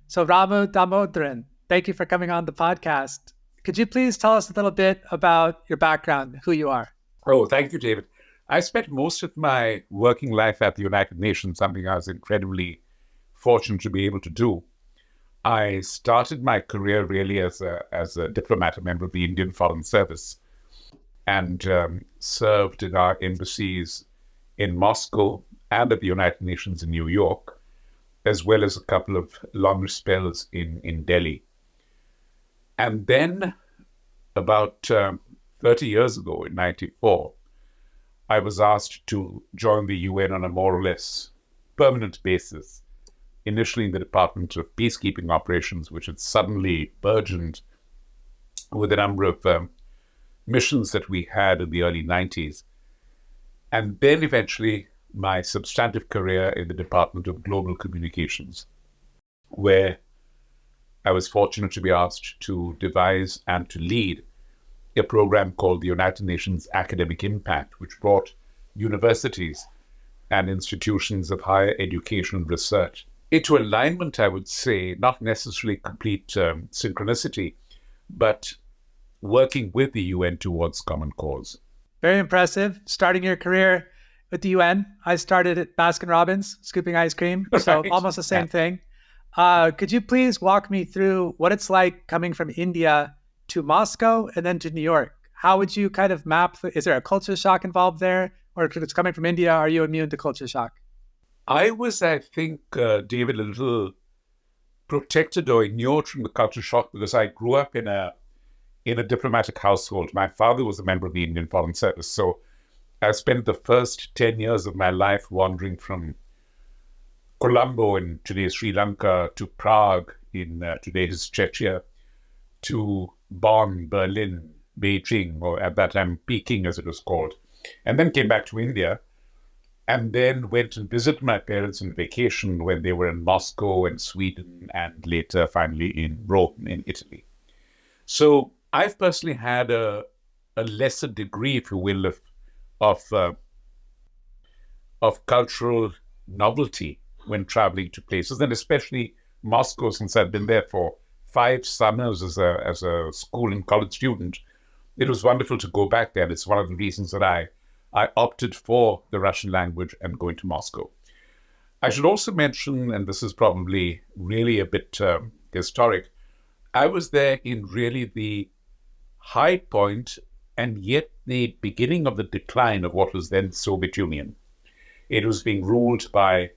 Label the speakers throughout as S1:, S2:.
S1: So Ramu Damodaran, thank you for coming on the podcast. Could you please tell us a little bit about your background, who you are?
S2: Oh, thank you, David. I spent most of my working life at the United Nations, something I was incredibly fortunate to be able to do. I started my career really as a diplomat, a member of the Indian Foreign Service, and served in our embassies in Moscow and at the United Nations in New York, as well as a couple of long spells in Delhi. And then about 30 years ago, in 94, I was asked to join the UN on a more or less permanent basis, initially in the Department of Peacekeeping Operations, which had suddenly burgeoned with a number of missions that we had in the early 90s. And then eventually my substantive career in the Department of Global Communications, where I was fortunate to be asked to devise and to lead a program called the United Nations Academic Impact, which brought universities and institutions of higher education and research into alignment, I would say, not necessarily complete synchronicity, but working with the UN towards common cause.
S1: Very impressive. Starting your career with the UN. I started at Baskin-Robbins, scooping ice cream. So
S2: Right.
S1: almost the same thing. Could you please walk me through what it's like coming from India to Moscow and then to New York? How would you kind of map? Is there a culture shock involved there? Or if it's coming from India, are you immune to culture shock?
S2: I was, I think, David, a little protected or inured from the culture shock because I grew up in a diplomatic household. My father was a member of the Indian Foreign Service, so I spent the first 10 years of my life wandering from Colombo in today's Sri Lanka to Prague in today's Czechia to Bonn, Berlin, Beijing, or at that time Peking as it was called, and then came back to India and then went and visited my parents on vacation when they were in Moscow and Sweden and later finally in Rome in Italy. So I've personally had a lesser degree, if you will, of cultural novelty when traveling to places, and especially Moscow, since I've been there for 5 summers as a school and college student. It was wonderful to go back there. And it's one of the reasons that I opted for the Russian language and going to Moscow. I should also mention, and this is probably really a bit historic, I was there in really the high point and yet the beginning of the decline of what was then the Soviet Union. It was being ruled by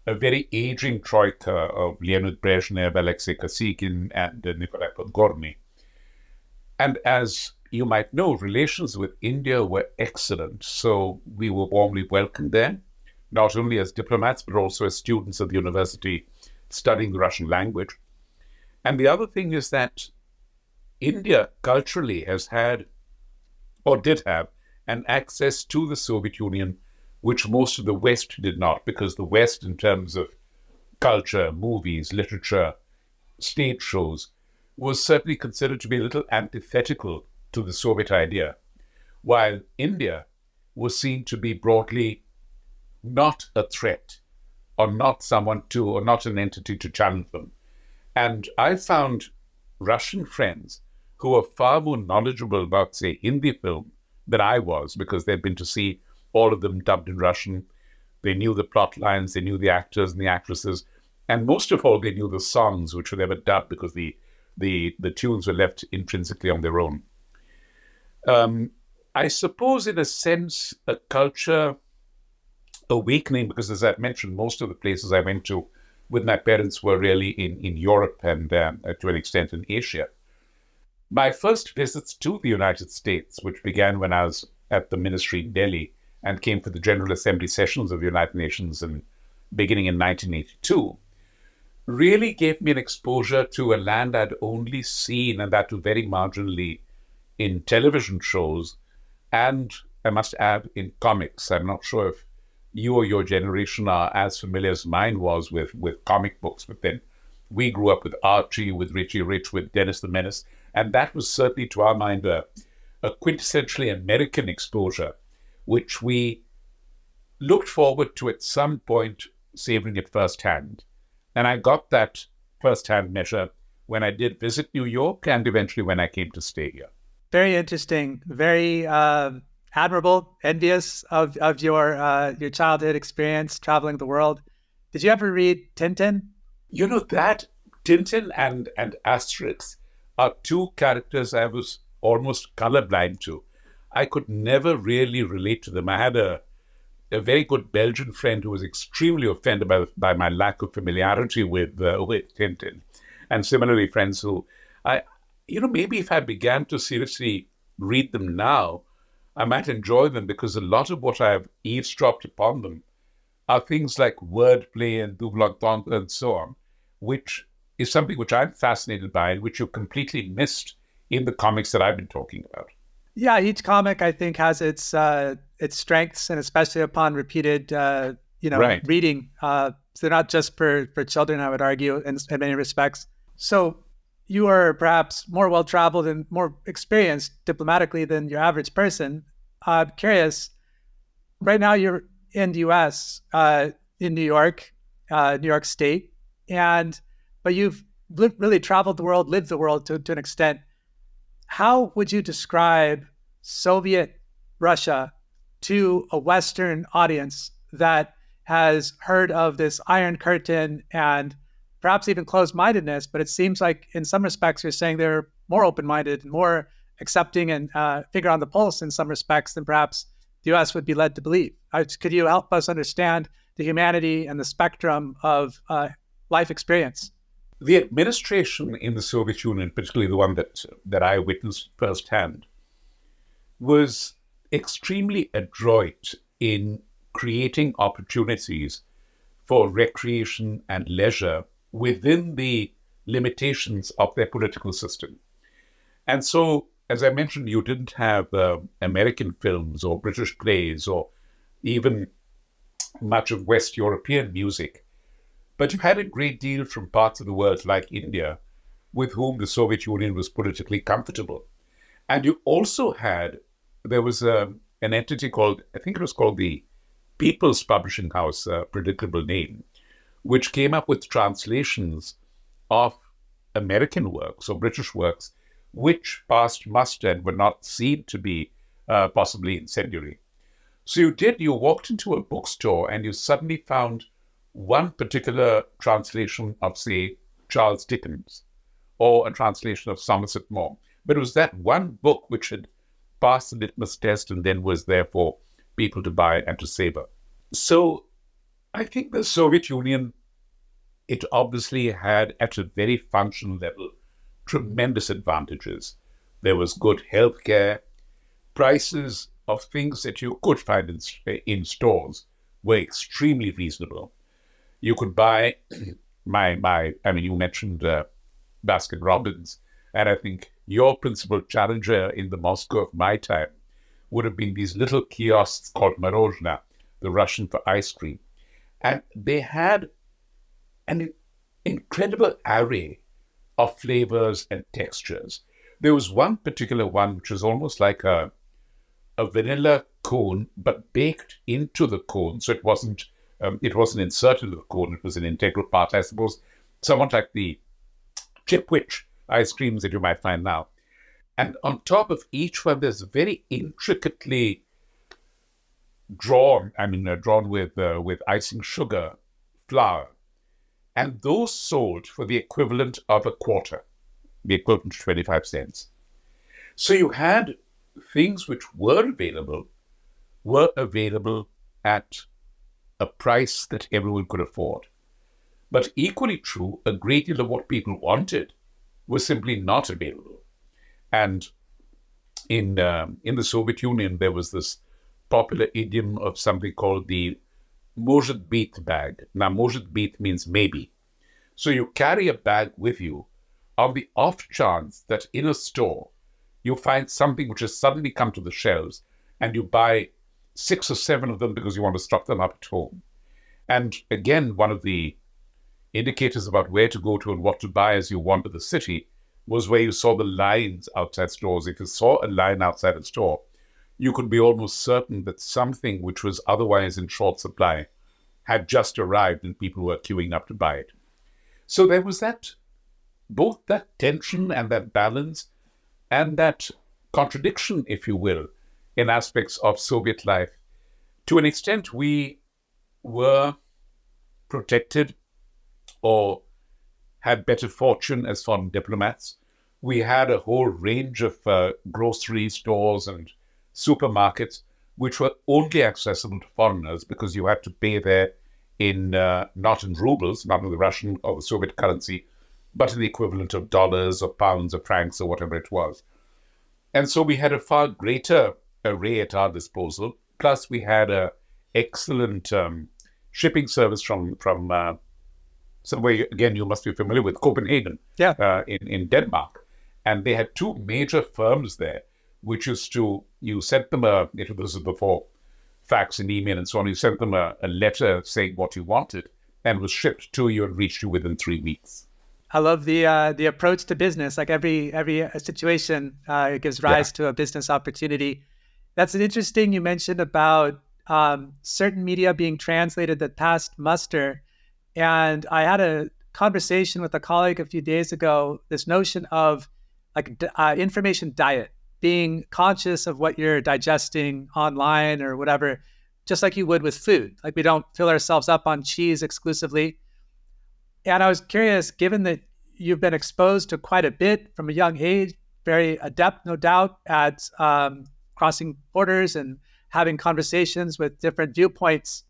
S2: a very aging troika of Leonid Brezhnev, Alexei Kosygin, and Nikolai Podgorny. And as you might know, relations with India were excellent. So we were warmly welcomed there, not only as diplomats, but also as students at the university studying the Russian language. And the other thing is that India culturally has had, or did have, an access to the Soviet Union, which most of the West did not, because the West, in terms of culture, movies, literature, stage shows, was certainly considered to be a little antithetical to the Soviet idea, while India was seen to be broadly not a threat, or not someone to, or not an entity to challenge them. And I found Russian friends who were far more knowledgeable about, say, Hindi film than I was, because they'd been to see all of them dubbed in Russian. They knew the plot lines, they knew the actors and the actresses, and most of all, they knew the songs, which were never dubbed because the tunes were left intrinsically on their own. I suppose, in a sense, a culture awakening, because as I've mentioned, most of the places I went to with my parents were really in Europe and to an extent in Asia. My first visits to the United States, which began when I was at the ministry in Delhi and came for the General Assembly sessions of the United Nations beginning in 1982, really gave me an exposure to a land I'd only seen, and that too very marginally, in television shows, and I must add, in comics. I'm not sure if you or your generation are as familiar as mine was with comic books, but then we grew up with Archie, with Richie Rich, with Dennis the Menace, and that was certainly, to our mind, a quintessentially American exposure, which we looked forward to at some point savoring it firsthand. And I got that first-hand measure when I did visit New York and eventually when I came to stay here.
S1: Very interesting. Very admirable. Envious of your childhood experience traveling the world. Did you ever read Tintin?
S2: You know that Tintin and Asterix are two characters I was almost colorblind to. I could never really relate to them. I had a very good Belgian friend who was extremely offended by my lack of familiarity with Tintin. And similarly, friends who, maybe if I began to seriously read them now, I might enjoy them because a lot of what I've eavesdropped upon them are things like wordplay and double entendre and so on, which is something which I'm fascinated by and which you completely missed in the comics that I've been talking about.
S1: Yeah, each comic I think has its strengths, and especially upon repeated
S2: Right.
S1: reading. They're not just for children, I would argue, in many respects. So you are perhaps more well traveled and more experienced diplomatically than your average person. I'm curious. Right now, you're in the U.S., in New York State, but you've really traveled the world, lived the world to an extent. How would you describe Soviet Russia to a Western audience that has heard of this Iron Curtain and perhaps even closed-mindedness? But it seems like in some respects you're saying they're more open-minded and more accepting and finger on the pulse in some respects than perhaps the U.S. would be led to believe. Could you help us understand the humanity and the spectrum of life experience?
S2: The administration in the Soviet Union, particularly the one that I witnessed firsthand, was extremely adroit in creating opportunities for recreation and leisure within the limitations of their political system. And so, as I mentioned, you didn't have American films or British plays or even much of West European music, but you had a great deal from parts of the world like India, with whom the Soviet Union was politically comfortable. And you also had, there was an entity called, I think it was called the People's Publishing House, a predictable name, which came up with translations of American works or British works, which passed muster and were not seen to be possibly incendiary. So you walked into a bookstore and you suddenly found one particular translation of, say, Charles Dickens or a translation of Somerset Maugham. But it was that one book which had passed the litmus test and then was there for people to buy and to savor. So I think the Soviet Union, it obviously had, at a very functional level, tremendous advantages. There was good healthcare. Prices of things that you could find in stores were extremely reasonable. You could buy you mentioned Baskin Robbins, and I think your principal challenger in the Moscow of my time would have been these little kiosks called Morozhna, the Russian for ice cream. And they had an incredible array of flavors and textures. There was one particular one which was almost like a vanilla cone, but baked into the cone. So it wasn't inserted into the cone. It was an integral part, I suppose, somewhat like the Chipwich ice creams that you might find now. And on top of each one, there's very intricately drawn with icing sugar, flour. And those sold for the equivalent of a quarter, the equivalent to 25 cents. So you had things which were available at a price that everyone could afford. But equally true, a great deal of what people wanted was simply not available. And in the Soviet Union, there was this popular idiom of something called the может быть bag. Now, может быть means maybe. So you carry a bag with you on the off chance that in a store you find something which has suddenly come to the shelves and you buy 6 or 7 of them because you want to stock them up at home. And again, one of the indicators about where to go to and what to buy as you wander the city was where you saw the lines outside stores. If you saw a line outside a store, you could be almost certain that something which was otherwise in short supply had just arrived and people were queuing up to buy it. So there was both that tension and that balance and that contradiction, if you will, in aspects of Soviet life. To an extent, we were protected or had better fortune as foreign diplomats. We had a whole range of grocery stores and supermarkets which were only accessible to foreigners because you had to pay there in not in rubles, not in the Russian or the Soviet currency, but in the equivalent of dollars or pounds or francs or whatever it was. And so we had a far greater array at our disposal. Plus, we had an excellent shipping service from somewhere, again, you must be familiar with Copenhagen,
S1: Yeah.
S2: in Denmark. And they had two major firms there, which used to, you sent them this was before fax and email and so on, you sent them a letter saying what you wanted, and it was shipped to you and reached you within 3 weeks.
S1: I love the approach to business. Like every situation, it gives
S2: Yeah.
S1: rise to a business opportunity. That's an interesting. You mentioned about certain media being translated that passed muster, and I had a conversation with a colleague a few days ago. This notion of like information diet, being conscious of what you're digesting online or whatever, just like you would with food. Like we don't fill ourselves up on cheese exclusively. And I was curious, given that you've been exposed to quite a bit from a young age, very adept, no doubt, at crossing borders and having conversations with different viewpoints.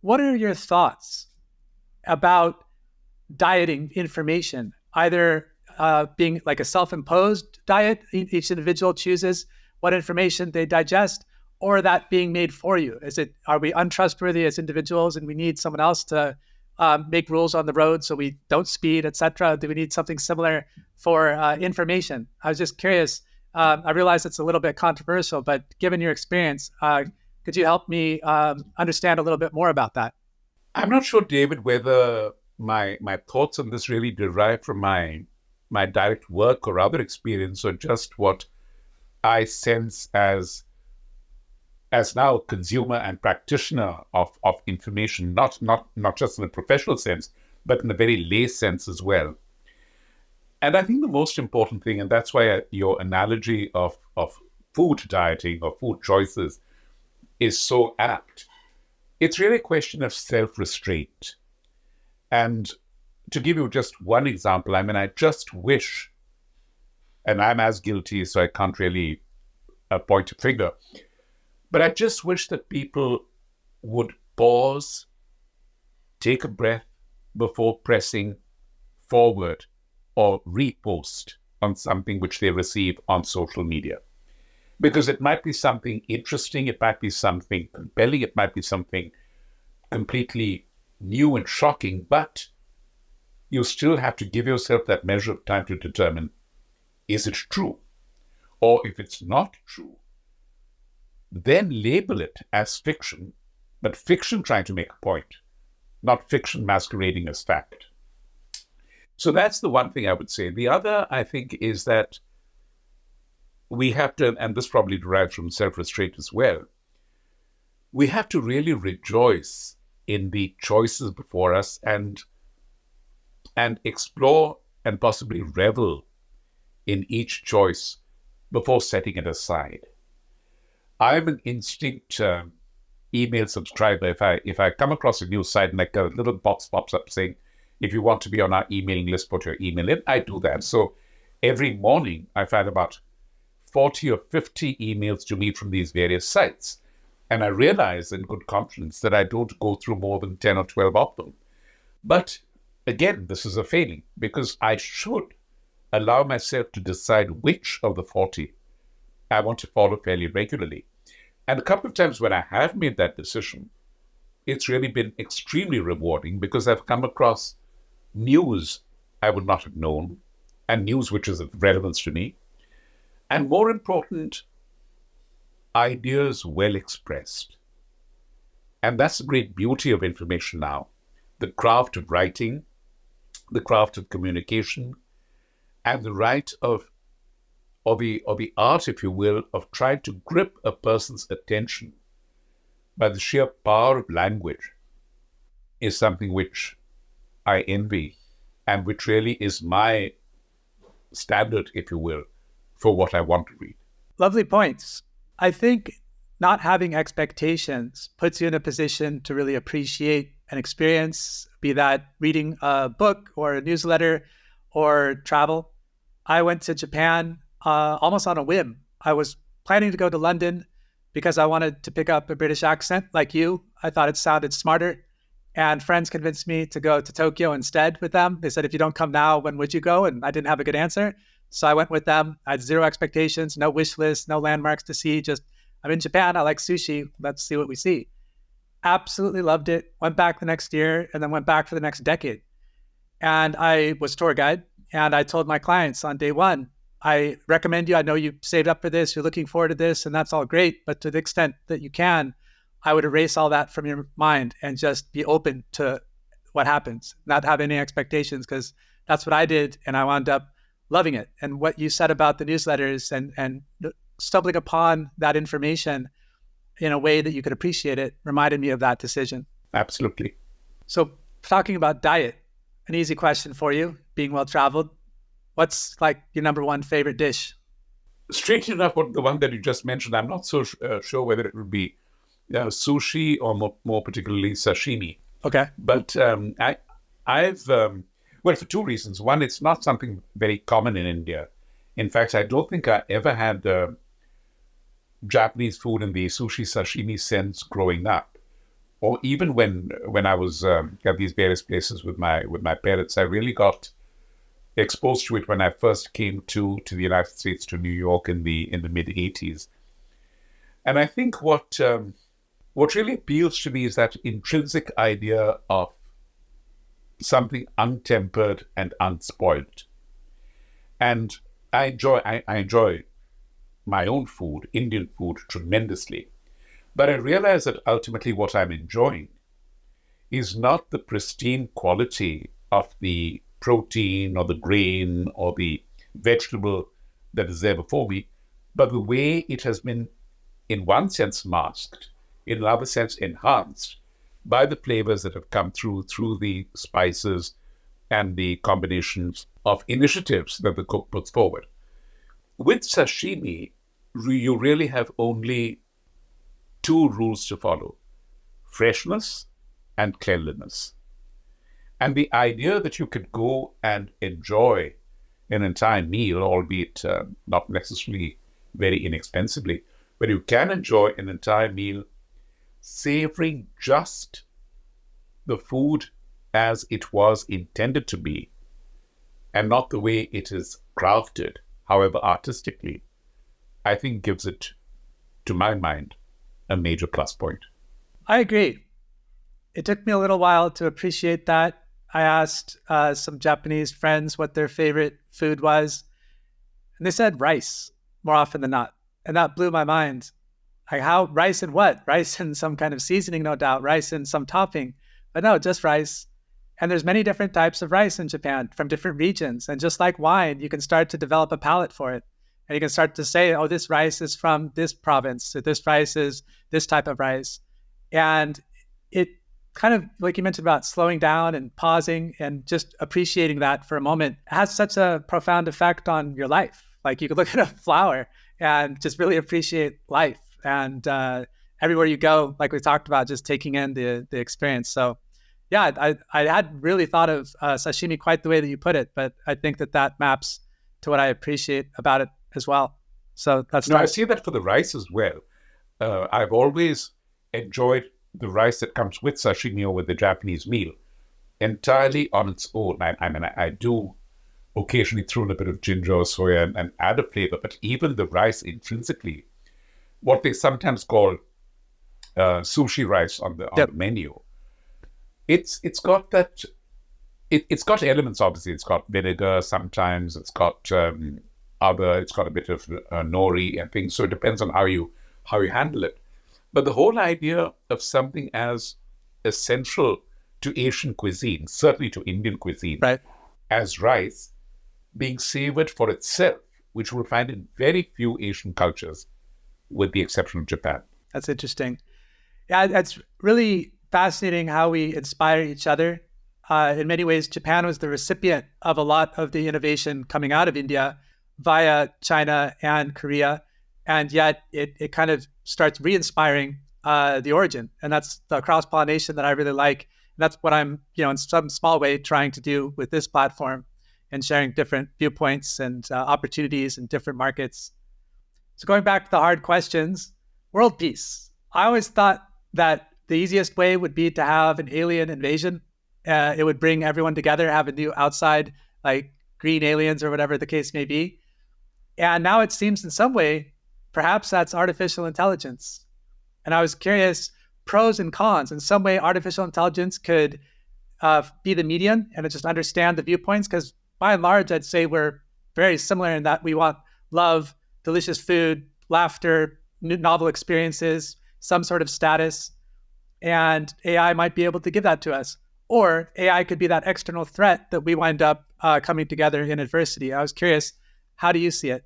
S1: What are your thoughts about dieting information, either being like a self-imposed diet, each individual chooses what information they digest, or that being made for you? Are we untrustworthy as individuals and we need someone else to make rules on the road so we don't speed, etc.? Do we need something similar for information? I was just curious. I realize it's a little bit controversial, but given your experience, could you help me understand a little bit more about that?
S2: I'm not sure, David, whether my thoughts on this really derive from my direct work or other experience, or just what I sense as now a consumer and practitioner of information, not just in a professional sense, but in a very lay sense as well. And I think the most important thing, and that's why your analogy of food dieting or food choices is so apt. It's really a question of self-restraint. And to give you just one example, I mean, I just wish, and I'm as guilty, so I can't really point a finger, but I just wish that people would pause, take a breath before pressing forward or repost on something which they receive on social media. Because it might be something interesting, it might be something compelling, it might be something completely new and shocking, but you still have to give yourself that measure of time to determine, is it true? Or if it's not true, then label it as fiction, but fiction trying to make a point, not fiction masquerading as fact. So that's the one thing I would say. The other, I think, is that we have to, and this probably derives from self-restraint as well, we have to really rejoice in the choices before us and explore and possibly revel in each choice before setting it aside. I'm an instinct email subscriber. If I come across a new site and like a little box pops up saying, if you want to be on our emailing list, put your email in, I do that. So every morning I've had about 40 or 50 emails to me from these various sites. And I realize in good confidence that I don't go through more than 10 or 12 of them. But again, this is a failing because I should allow myself to decide which of the 40 I want to follow fairly regularly. And a couple of times when I have made that decision, it's really been extremely rewarding because I've come across news I would not have known and news which is of relevance to me. And more important, ideas well expressed. And that's the great beauty of information now. The craft of writing, the craft of communication, and the right or the art, if you will, of trying to grip a person's attention by the sheer power of language is something which I envy and which really is my standard, if you will, for what I want to read.
S1: Lovely points. I think not having expectations puts you in a position to really appreciate an experience, be that reading a book or a newsletter or travel. I went to Japan almost on a whim. I was planning to go to London because I wanted to pick up a British accent like you. I thought it sounded smarter. And friends convinced me to go to Tokyo instead with them. They said, if you don't come now, when would you go? And I didn't have a good answer. So I went with them. I had zero expectations, no wish list, no landmarks to see. Just, I'm in Japan. I like sushi. Let's see what we see. Absolutely loved it. Went back the next year and then went back for the next decade. And I was tour guide. And I told my clients on day one, I recommend you. I know you saved up for this. You're looking forward to this. And that's all great. But to the extent that you can, I would erase all that from your mind and just be open to what happens, not have any expectations, because that's what I did. And I wound up loving it. And what you said about the newsletters and stumbling upon that information in a way that you could appreciate it reminded me of that decision.
S2: Absolutely.
S1: So talking about diet, an easy question for you, being well-traveled. What's like your number one favorite dish?
S2: Strangely enough, the one that you just mentioned, I'm not so sure whether it would be sushi or more particularly sashimi.
S1: Okay.
S2: But I've, well, for two reasons. One, it's not something very common in India. In fact, I don't think I ever had Japanese food in the sushi sashimi sense growing up. Or even when I was at these various places with my parents, I really got exposed to it when I first came to the United States, to New York in the mid 80s. And I think what really appeals to me is that intrinsic idea of something untempered and unspoiled. And I enjoy my own food, Indian food, tremendously. But I realize that ultimately what I'm enjoying is not the pristine quality of the protein or the grain or the vegetable that is there before me, but the way it has been, in one sense, masked, in another sense, enhanced by the flavors that have come through the spices and the combinations of initiatives that the cook puts forward. With sashimi, you really have only two rules to follow: freshness and cleanliness. And the idea that you could go and enjoy an entire meal, albeit not necessarily very inexpensively, but you can enjoy an entire meal savoring just the food as it was intended to be, and not the way it is crafted, however artistically, I think gives it, to my mind, a major plus point.
S1: I agree. It took me a little while to appreciate that. I asked some Japanese friends what their favorite food was, and they said rice more often than not. And that blew my mind. Like, how rice and what? Rice and some kind of seasoning, no doubt, rice and some topping, but no, just rice. And there's many different types of rice in Japan from different regions. And just like wine, you can start to develop a palate for it. And you can start to say, oh, this rice is from this province, or this rice is this type of rice. And it kind of, like you mentioned about slowing down and pausing and just appreciating that for a moment, has such a profound effect on your life. Like, you could look at a flower and just really appreciate life. And everywhere you go, like we talked about, just taking in the experience. So yeah, I hadn't really thought of sashimi quite the way that you put it, but I think that maps to what I appreciate about it as well. So that's
S2: I see that for the rice as well. I've always enjoyed the rice that comes with sashimi or with the Japanese meal entirely on its own. I mean, I do occasionally throw in a bit of ginger or soya and add a flavor, but even the rice intrinsically, what they sometimes call sushi rice on the menu, it's got that. It's got elements. Obviously, it's got vinegar. Sometimes it's got it's got a bit of nori and things. So it depends on how you handle it. But the whole idea of something as essential to Asian cuisine, certainly to Indian cuisine,
S1: right,
S2: as rice, being savored for itself, which we'll find in very few Asian cultures, with the exception of Japan.
S1: That's interesting. Yeah, that's really fascinating how we inspire each other In many ways, Japan was the recipient of a lot of the innovation coming out of India via China and Korea. And yet it kind of starts re-inspiring the origin. And that's the cross-pollination that I really like. And that's what I'm, in some small way trying to do with this platform and sharing different viewpoints and opportunities in different markets. So going back to the hard questions, world peace. I always thought that the easiest way would be to have an alien invasion. It would bring everyone together, have a new outside, like green aliens or whatever the case may be. And now it seems in some way, perhaps that's artificial intelligence. And I was curious, pros and cons. In some way, artificial intelligence could be the median and just understand the viewpoints, because by and large, I'd say we're very similar in that we want love, delicious food, laughter, novel experiences, some sort of status, and AI might be able to give that to us. Or AI could be that external threat that we wind up coming together in adversity. I was curious, how do you see it?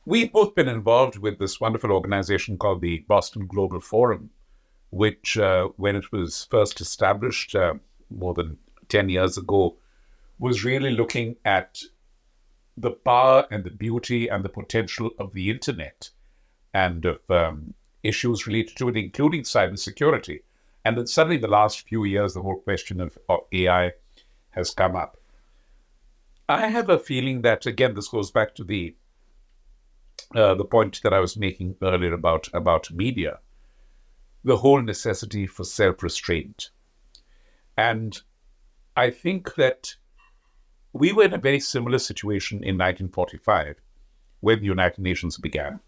S2: We've both been involved with this wonderful organization called the Boston Global Forum, which, when it was first established more than 10 years ago, was really looking at the power and the beauty and the potential of the internet and of issues related to it, including cybersecurity. And then suddenly, the last few years, the whole question of AI has come up. I have a feeling that, again, this goes back to the point that I was making earlier about media, the whole necessity for self-restraint. And I think that we were in a very similar situation in 1945 when the United Nations began.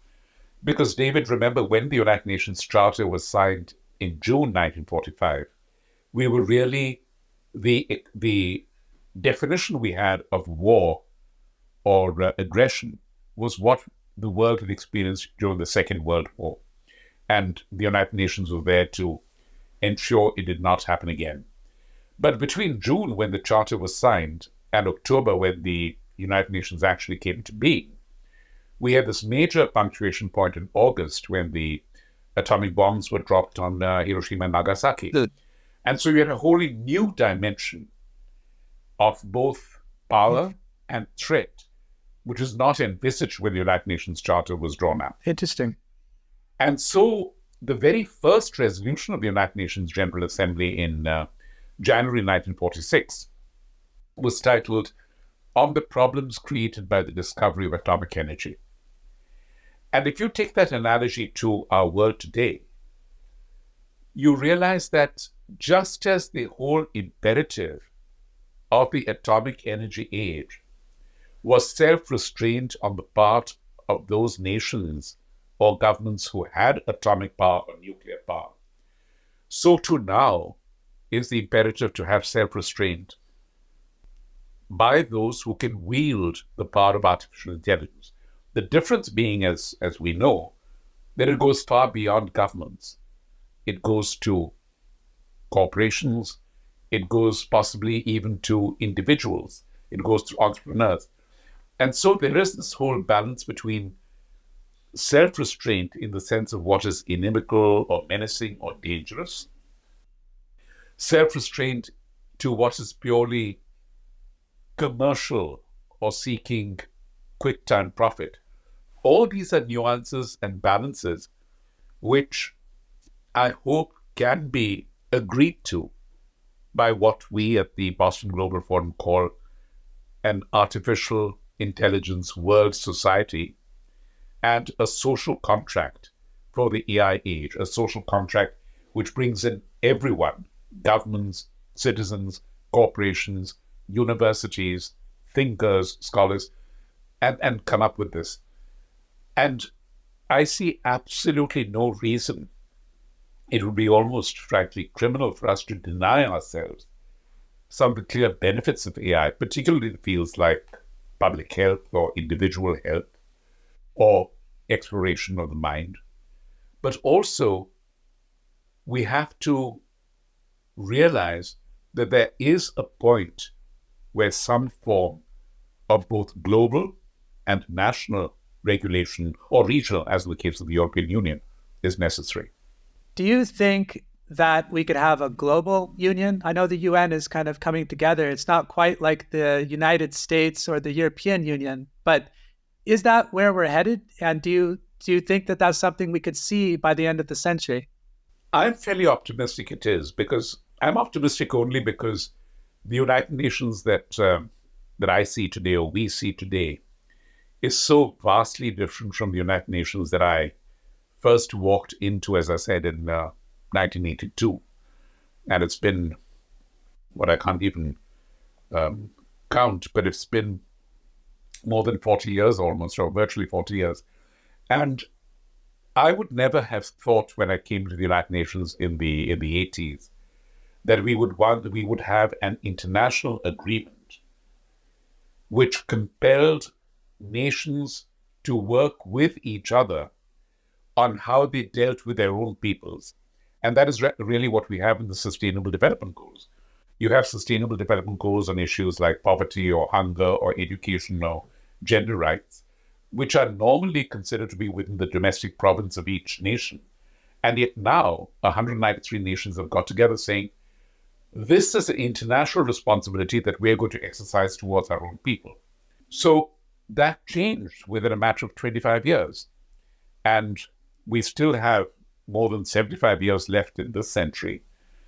S2: Because, David, remember when the United Nations Charter was signed in June 1945, we were really, the definition we had of war or aggression was what the world had experienced during the Second World War. And the United Nations were there to ensure it did not happen again. But between June, when the Charter was signed, and October, when the United Nations actually came into being, we had this major punctuation point in August when the atomic bombs were dropped on Hiroshima and Nagasaki. And so we had a wholly new dimension of both power and threat, which is not envisaged when the United Nations Charter was drawn up.
S1: Interesting.
S2: And so the very first resolution of the United Nations General Assembly in January 1946 was titled On the Problems Created by the Discovery of Atomic Energy. And if you take that analogy to our world today, you realize that just as the whole imperative of the atomic energy age was self-restraint on the part of those nations or governments who had atomic power or nuclear power, so too now is the imperative to have self-restraint by those who can wield the power of artificial intelligence. The difference being, as we know, that it goes far beyond governments. It goes to corporations. It goes possibly even to individuals. It goes to entrepreneurs. And so there is this whole balance between self-restraint in the sense of what is inimical or menacing or dangerous, self-restraint to what is purely commercial or seeking quick time profit. All these are nuances and balances which I hope can be agreed to by what we at the Boston Global Forum call an artificial intelligence world society and a social contract for the AI age, a social contract which brings in everyone, governments, citizens, corporations, universities, thinkers, scholars, and come up with this. And I see absolutely no reason. It would be almost, frankly, criminal for us to deny ourselves some of the clear benefits of AI, particularly in fields like public health or individual health or exploration of the mind. But also, we have to realize that there is a point where some form of both global and national regulation, or regional, as in the case of the European Union, is necessary.
S1: Do you think that we could have a global union? I know the UN is kind of coming together. It's not quite like the United States or the European Union, but is that where we're headed? And do you think that that's something we could see by the end of the century?
S2: I'm fairly optimistic it is, because I'm optimistic only because the United Nations that I see today, or we see today, is so vastly different from the United Nations that I first walked into, as I said, in 1982. And it's been what I can't even um, count, but it's been more than 40 years almost, or virtually 40 years. And I would never have thought when I came to the United Nations in the 80s that we would have an international agreement which compelled nations to work with each other on how they dealt with their own peoples. And that is really what we have in the Sustainable Development Goals. You have Sustainable Development Goals on issues like poverty or hunger or education or gender rights, which are normally considered to be within the domestic province of each nation. And yet now, 193 nations have got together saying, this is an international responsibility that we're going to exercise towards our own people. So that changed within a matter of 25 years. And we still have more than 75 years left in this century.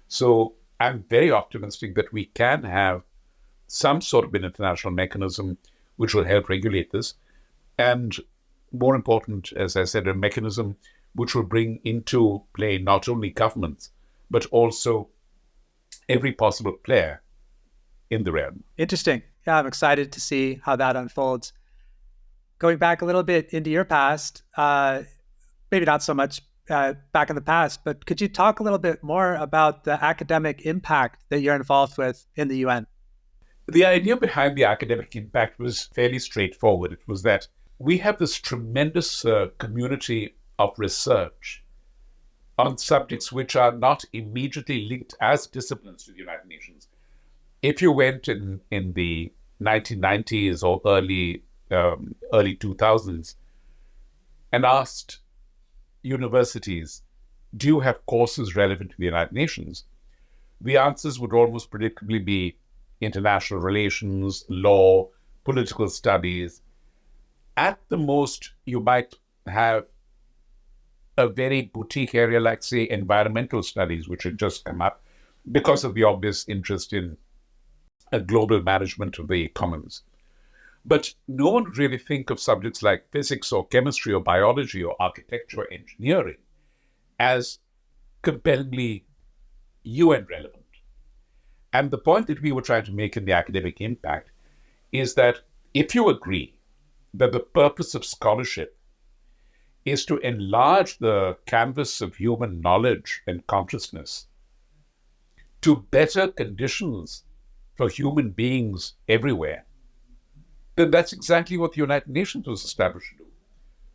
S2: So I'm very optimistic that we can have some sort of an international mechanism which will help regulate this. And more important, as I said, a mechanism which will bring into play not only governments, but also every possible player in the realm.
S1: Interesting. Yeah, I'm excited to see how that unfolds. Going back a little bit into your past, maybe not so much back in the past, but could you talk a little bit more about the academic impact that you're involved with in the UN?
S2: The idea behind the academic impact was fairly straightforward. It was that we have this tremendous community of research on subjects which are not immediately linked as disciplines to the United Nations. If you went in the 1990s or early 2000s and asked universities, do you have courses relevant to the United Nations? The answers would almost predictably be international relations, law, political studies. At the most, you might have a very boutique area like, say, environmental studies, which had just come up because of the obvious interest in a global management of the commons. But no one would really think of subjects like physics or chemistry or biology or architecture or engineering as compellingly UN relevant. And the point that we were trying to make in the academic impact is that if you agree that the purpose of scholarship is to enlarge the canvas of human knowledge and consciousness to better conditions for human beings everywhere, then that's exactly what the United Nations was established to do.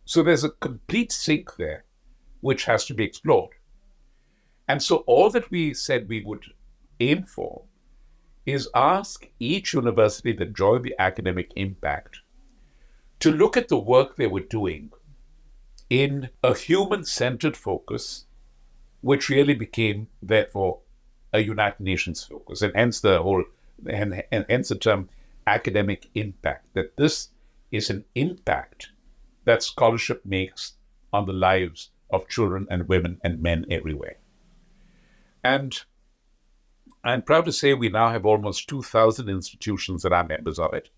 S2: So there's a complete sync there, which has to be explored. And so all that we said we would aim for is ask each university that joined the academic impact to look at the work they were doing in a human-centered focus, which really became, therefore, a United Nations focus, and hence hence the term academic impact, that this is an impact that scholarship makes on the lives of children and women and men everywhere. And I'm proud to say we now have almost 2,000 institutions that are members of it.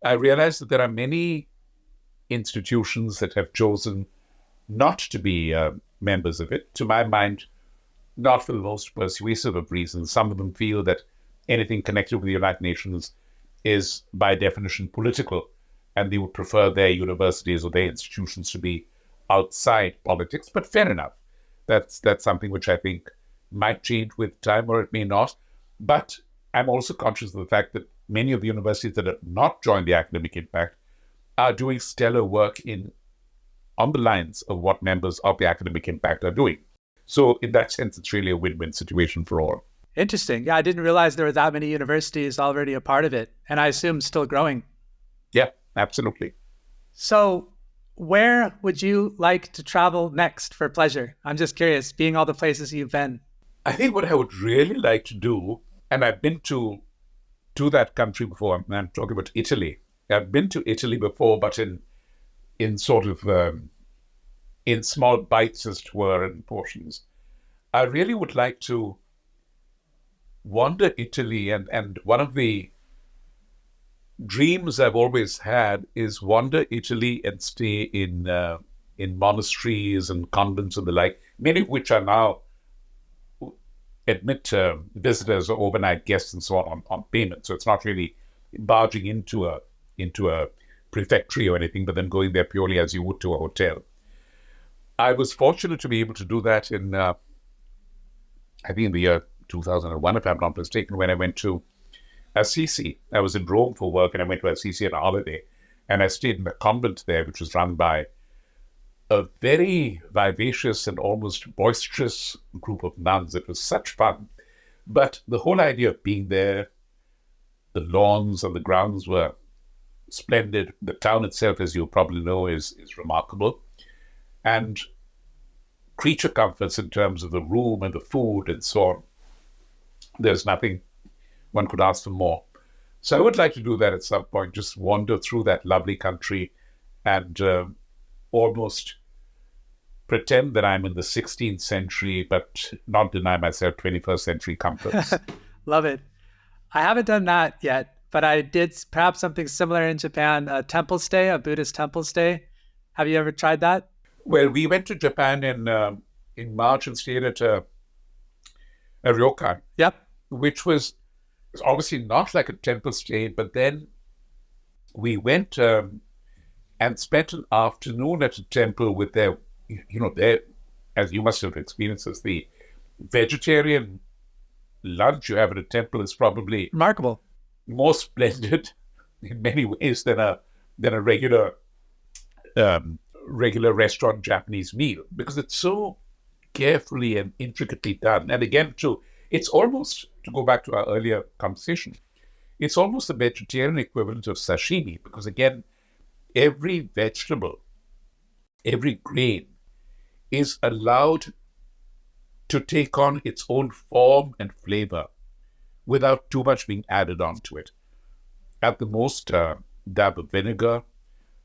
S2: I realize that there are many institutions that have chosen not to be members of it. To my mind, not for the most persuasive of reasons. Some of them feel that anything connected with the United Nations is by definition political, and they would prefer their universities or their institutions to be outside politics. But fair enough. That's something which I think might change with time, or it may not. But I'm also conscious of the fact that many of the universities that have not joined the academic impact are doing stellar work on the lines of what members of the academic impact are doing. So in that sense, it's really a win-win situation for all.
S1: Interesting. Yeah, I didn't realize there were that many universities already a part of it, and I assume still growing.
S2: Yeah, absolutely.
S1: So where would you like to travel next for pleasure? I'm just curious, being all the places you've been.
S2: I think what I would really like to do, and I've been to that country before. I'm talking about Italy. I've been to Italy before, but in sort of in small bites, as it were, and portions. I really would like to wander Italy, and one of the dreams I've always had is wander Italy and stay in monasteries and convents and the like, many of which are now admit visitors or overnight guests and so on payment. So it's not really barging into a prefectory or anything, but then going there purely as you would to a hotel. I was fortunate to be able to do that in, I think in the year 2001, if I'm not mistaken, when I went to Assisi. I was in Rome for work, and I went to Assisi on a holiday, and I stayed in a convent there, which was run by a very vivacious and almost boisterous group of nuns. It was such fun. But the whole idea of being there, the lawns and the grounds were splendid. The town itself, as you probably know, is remarkable. And creature comforts in terms of the room and the food and so on. There's nothing one could ask for more. So I would like to do that at some point, just wander through that lovely country and almost pretend that I'm in the 16th century, but not deny myself 21st century comforts.
S1: Love it. I haven't done that yet, but I did perhaps something similar in Japan, a temple stay, a Buddhist temple stay. Have you ever tried that?
S2: Well, we went to Japan in March and stayed at a ryokan,
S1: Yep.
S2: which was obviously not like a temple stay, but then we went and spent an afternoon at a temple with their, as you must have experienced, as the vegetarian lunch you have at a temple is probably
S1: Remarkable.
S2: more splendid in many ways than a regular restaurant Japanese meal, because it's so carefully and intricately done. And again, it's almost, to go back to our earlier conversation, it's almost the vegetarian equivalent of sashimi, because again, every vegetable, every grain is allowed to take on its own form and flavor without too much being added onto it. At the most, dab of vinegar,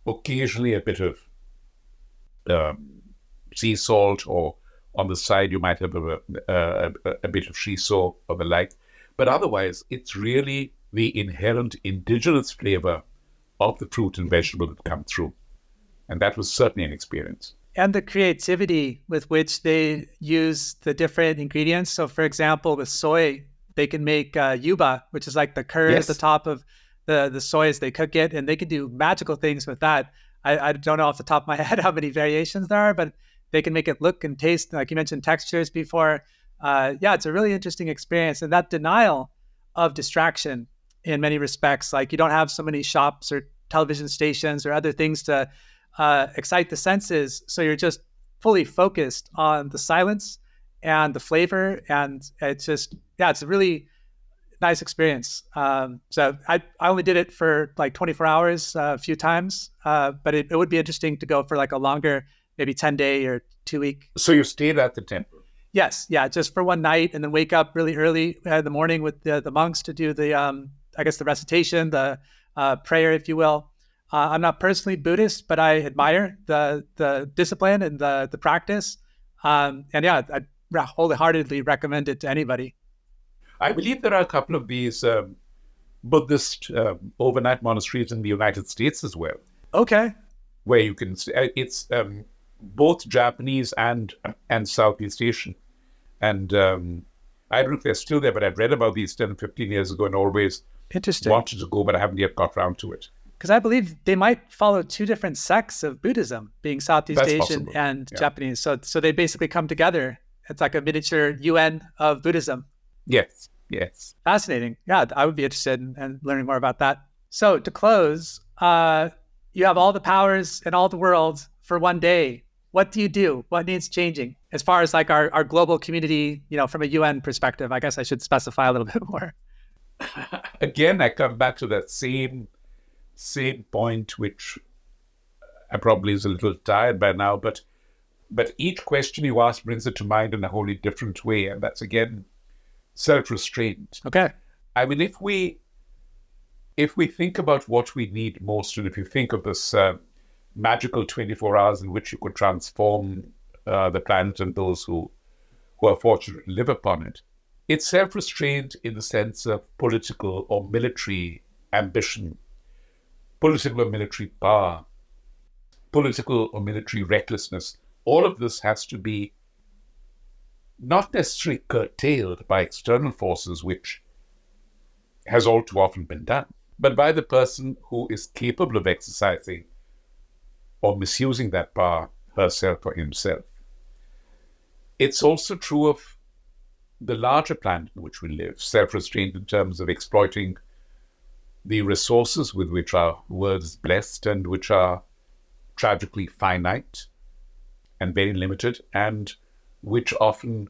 S2: occasionally a bit of sea salt, or on the side you might have a bit of shiso or the like. But otherwise, it's really the inherent indigenous flavor of the fruit and vegetable that come through. And that was certainly an experience.
S1: And the creativity with which they use the different ingredients. So for example, with soy, they can make yuba, which is like the curd at the top of the soy as they cook it. And they can do magical things with that. I don't know off the top of my head how many variations there are, but they can make it look and taste, like you mentioned, textures before. It's a really interesting experience. And that denial of distraction in many respects, like you don't have so many shops or television stations or other things to excite the senses. So you're just fully focused on the silence and the flavor. And it's just, it's a really nice experience. So I only did it for like 24 hours a few times, but it would be interesting to go for like a longer, maybe 10-day or 2-week.
S2: So you stayed at the temple?
S1: Yes. Yeah. Just for one night, and then wake up really early in the morning with the monks to do the, the recitation, the prayer, if you will. I'm not personally Buddhist, but I admire the discipline and the practice. I wholeheartedly recommend it to anybody.
S2: I believe there are a couple of these Buddhist overnight monasteries in the United States as well.
S1: Okay.
S2: Where you can, it's both Japanese and Southeast Asian. And I don't know if they're still there, but I've read about these 10, 15 years ago and always wanted to go, but I haven't yet got around to it.
S1: Because I believe they might follow two different sects of Buddhism, being Southeast
S2: That's
S1: Asian
S2: possible.
S1: and Japanese. So they basically come together. It's like a miniature UN of Buddhism.
S2: Yes.
S1: Fascinating. Yeah, I would be interested in learning more about that. So to close, you have all the powers in all the world for one day. What do you do? What needs changing? As far as like our global community, from a UN perspective, I guess I should specify a little bit more.
S2: Again, I come back to that same point, which I probably is a little tired by now, but But each question you ask brings it to mind in a wholly different way. And that's, again, self-restraint.
S1: Okay.
S2: I mean, if we think about what we need most, and if you think of this magical 24 hours in which you could transform the planet and those who are fortunate to live upon it, it's self-restraint in the sense of political or military ambition, political or military power, political or military recklessness. All of this has to be not necessarily curtailed by external forces, which has all too often been done, but by the person who is capable of exercising or misusing that power herself or himself. It's also true of the larger planet in which we live, self-restraint in terms of exploiting the resources with which our world is blessed and which are tragically finite and very limited, and which often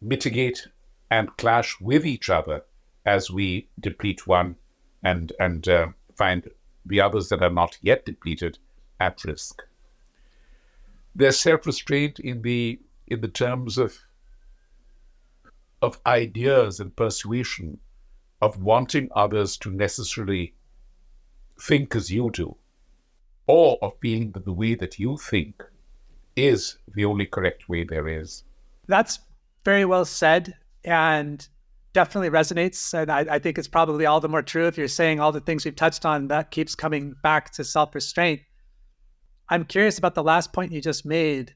S2: mitigate and clash with each other as we deplete one and find the others that are not yet depleted at risk. There's self-restraint in the terms of ideas and persuasion, of wanting others to necessarily think as you do, or of feeling that the way that you think is the only correct way there is.
S1: That's very well said and definitely resonates. And I think it's probably all the more true if you're saying all the things we've touched on, that keeps coming back to self-restraint. I'm curious about the last point you just made.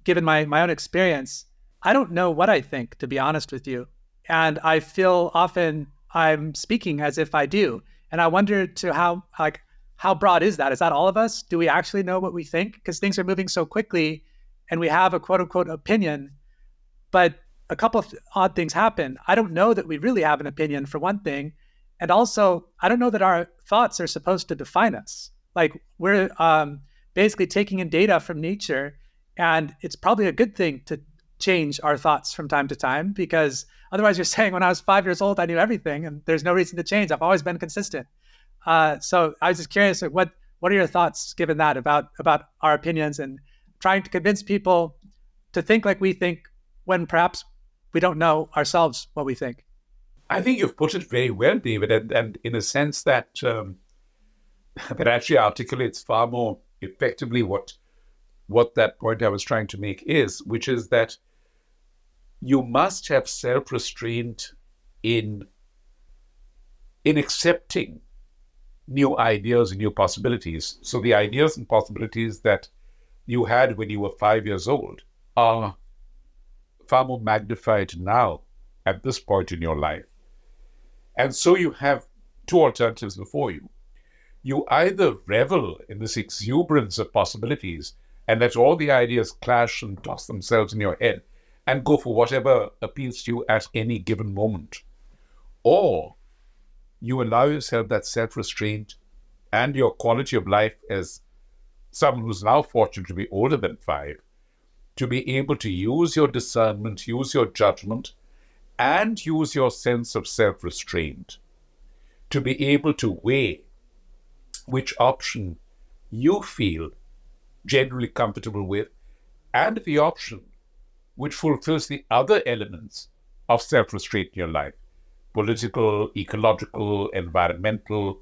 S1: Given my own experience, I don't know what I think, to be honest with you. And I feel often I'm speaking as if I do. And I wonder to how broad is that? Is that all of us? Do we actually know what we think? Because things are moving so quickly and we have a quote unquote opinion, but a couple of odd things happen. I don't know that we really have an opinion, for one thing. And also, I don't know that our thoughts are supposed to define us. Like, we're basically taking in data from nature, and it's probably a good thing to change our thoughts from time to time, because otherwise you're saying, when I was 5 years old, I knew everything, and there's no reason to change. I've always been consistent. So I was just curious, like, what are your thoughts, given that, about our opinions and trying to convince people to think like we think when perhaps we don't know ourselves what we think?
S2: I think you've put it very well, David, and in a sense that that actually articulates far more effectively what that point I was trying to make is, which is that you must have self-restraint in accepting new ideas and new possibilities. So the ideas and possibilities that you had when you were 5 years old are far more magnified now at this point in your life. And so you have two alternatives before you. You either revel in this exuberance of possibilities and let all the ideas clash and toss themselves in your head and go for whatever appeals to you at any given moment. Or you allow yourself that self-restraint and your quality of life as someone who's now fortunate to be older than 5, to be able to use your discernment, use your judgment, and use your sense of self-restraint to be able to weigh which option you feel generally comfortable with, and the option which fulfills the other elements of self-restraint in your life: political, ecological, environmental,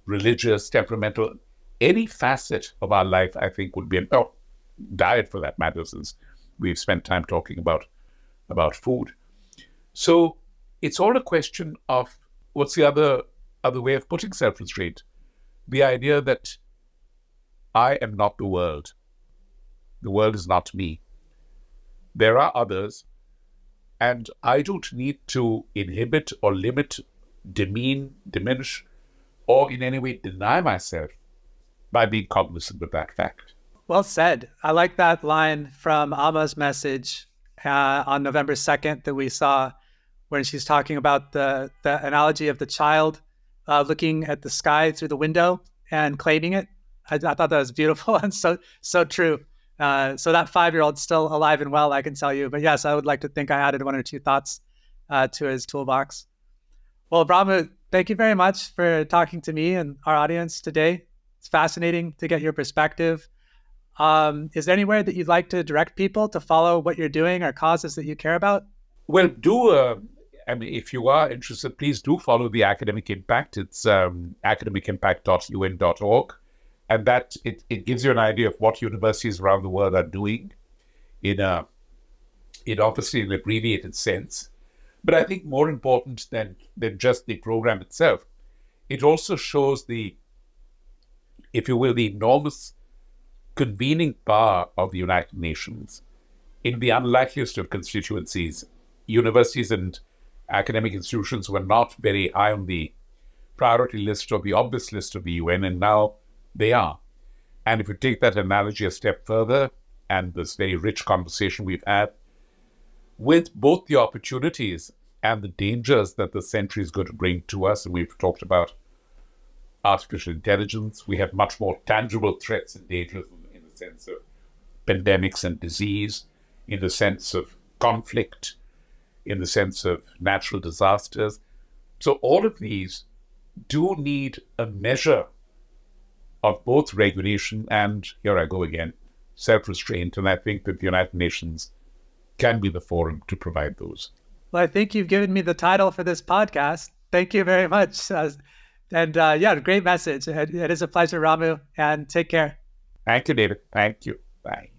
S2: religious, temperamental. Any facet of our life, I think, would be diet for that matter, since we've spent time talking about food. So it's all a question of what's the other way of putting self-restraint. The idea that I am not the world. The world is not me. There are others, and I don't need to inhibit or limit, demean, diminish, or in any way deny myself by being cognizant of that fact.
S1: Well said. I like that line from Amma's message on November 2nd that we saw, when she's talking about the analogy of the child looking at the sky through the window and claiming it. I thought that was beautiful and so true. So that 5-year-old's still alive and well, I can tell you. But yes, I would like to think I added 1 or 2 thoughts to his toolbox. Well, Ramu, thank you very much for talking to me and our audience today. It's fascinating to get your perspective. Is there anywhere that you'd like to direct people to follow what you're doing or causes that you care about?
S2: Well, I mean, if you are interested, please do follow the Academic Impact. It's academicimpact.un.org. And it gives you an idea of what universities around the world are doing in obviously an abbreviated sense. But I think more important than just the program itself, it also shows if you will, the enormous convening power of the United Nations in the unlikeliest of constituencies. Universities and academic institutions were not very high on the priority list or the obvious list of the UN, and now they are. And if you take that analogy a step further, and this very rich conversation we've had, with both the opportunities and the dangers that the century is going to bring to us, and we've talked about artificial intelligence, we have much more tangible threats and dangers in the sense of pandemics and disease, in the sense of conflict, in the sense of natural disasters. So all of these do need a measure of both regulation and, here I go again, self-restraint. And I think that the United Nations can be the forum to provide those.
S1: Well, I think you've given me the title for this podcast. Thank you very much. Yeah, great message. It is a pleasure, Ramu, and take care.
S2: Thank you, David. Thank you. Bye.